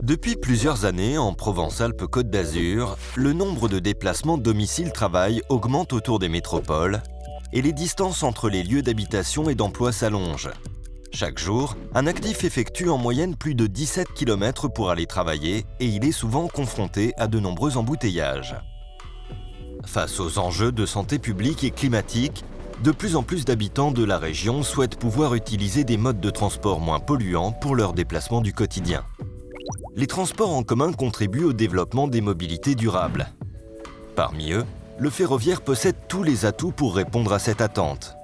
Depuis plusieurs années, en Provence-Alpes-Côte d'Azur, le nombre de déplacements domicile-travail augmente autour des métropoles et les distances entre les lieux d'habitation et d'emploi s'allongent. Chaque jour, un actif effectue en moyenne plus de 17 km pour aller travailler et il est souvent confronté à de nombreux embouteillages. Face aux enjeux de santé publique et climatique, de plus en plus d'habitants de la région souhaitent pouvoir utiliser des modes de transport moins polluants pour leurs déplacements du quotidien. Les transports en commun contribuent au développement des mobilités durables. Parmi eux, le ferroviaire possède tous les atouts pour répondre à cette attente.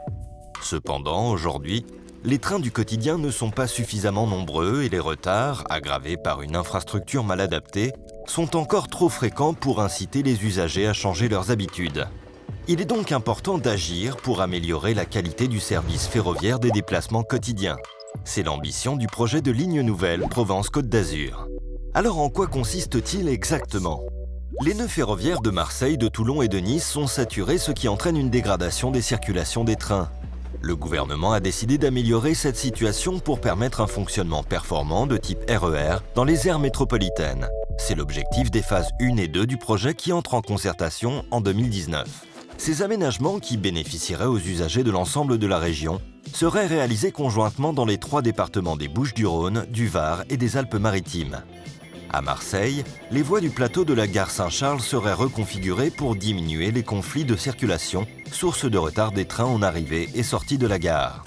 Cependant, aujourd'hui, les trains du quotidien ne sont pas suffisamment nombreux et les retards, aggravés par une infrastructure mal adaptée, sont encore trop fréquents pour inciter les usagers à changer leurs habitudes. Il est donc important d'agir pour améliorer la qualité du service ferroviaire des déplacements quotidiens. C'est l'ambition du projet de ligne nouvelle Provence-Côte d'Azur. Alors en quoi consiste-t-il exactement ? Les nœuds ferroviaires de Marseille, de Toulon et de Nice sont saturés, ce qui entraîne une dégradation des circulations des trains. Le gouvernement a décidé d'améliorer cette situation pour permettre un fonctionnement performant de type RER dans les aires métropolitaines. C'est l'objectif des phases 1 et 2 du projet qui entre en concertation en 2019. Ces aménagements, qui bénéficieraient aux usagers de l'ensemble de la région, seraient réalisés conjointement dans les 3 départements des Bouches-du-Rhône, du Var et des Alpes-Maritimes. À Marseille, les voies du plateau de la gare Saint-Charles seraient reconfigurées pour diminuer les conflits de circulation, source de retard des trains en arrivée et sortie de la gare.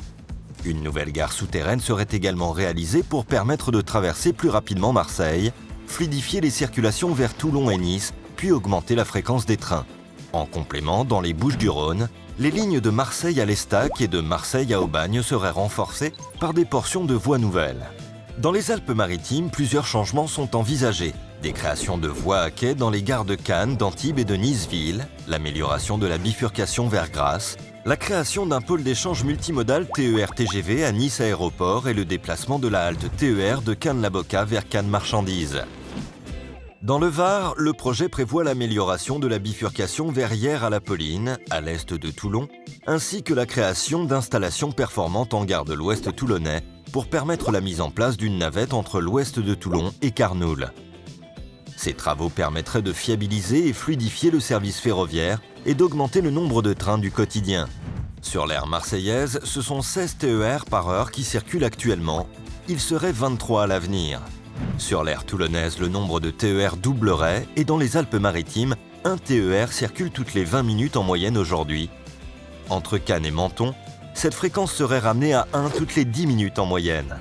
Une nouvelle gare souterraine serait également réalisée pour permettre de traverser plus rapidement Marseille, fluidifier les circulations vers Toulon et Nice, puis augmenter la fréquence des trains. En complément, dans les Bouches-du-Rhône, les lignes de Marseille à l'Estac et de Marseille à Aubagne seraient renforcées par des portions de voies nouvelles. Dans les Alpes-Maritimes, plusieurs changements sont envisagés. Des créations de voies à quai dans les gares de Cannes, d'Antibes et de Nice-Ville, l'amélioration de la bifurcation vers Grasse, la création d'un pôle d'échange multimodal TER-TGV à Nice Aéroport et le déplacement de la halte TER de Cannes-la-Boca vers Cannes Marchandises. Dans le Var, le projet prévoit l'amélioration de la bifurcation vers Hyères-à-la-Pauline, à l'est de Toulon, ainsi que la création d'installations performantes en gare de l'Ouest toulonnais pour permettre la mise en place d'une navette entre l'ouest de Toulon et Carnoules. Ces travaux permettraient de fiabiliser et fluidifier le service ferroviaire et d'augmenter le nombre de trains du quotidien. Sur l'aire marseillaise, ce sont 16 TER par heure qui circulent actuellement. Il serait 23 à l'avenir. Sur l'aire toulonnaise, le nombre de TER doublerait et dans les Alpes-Maritimes, un TER circule toutes les 20 minutes en moyenne aujourd'hui. Entre Cannes et Menton, cette fréquence serait ramenée à 1 toutes les 10 minutes en moyenne.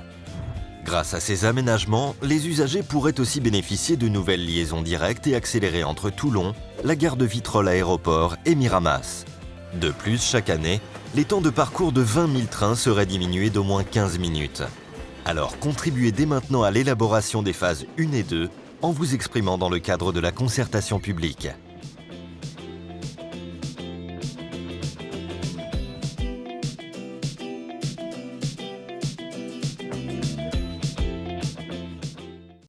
Grâce à ces aménagements, les usagers pourraient aussi bénéficier de nouvelles liaisons directes et accélérées entre Toulon, la gare de Vitrolles Aéroport et Miramas. De plus, chaque année, les temps de parcours de 20 000 trains seraient diminués d'au moins 15 minutes. Alors contribuez dès maintenant à l'élaboration des phases 1 et 2 en vous exprimant dans le cadre de la concertation publique.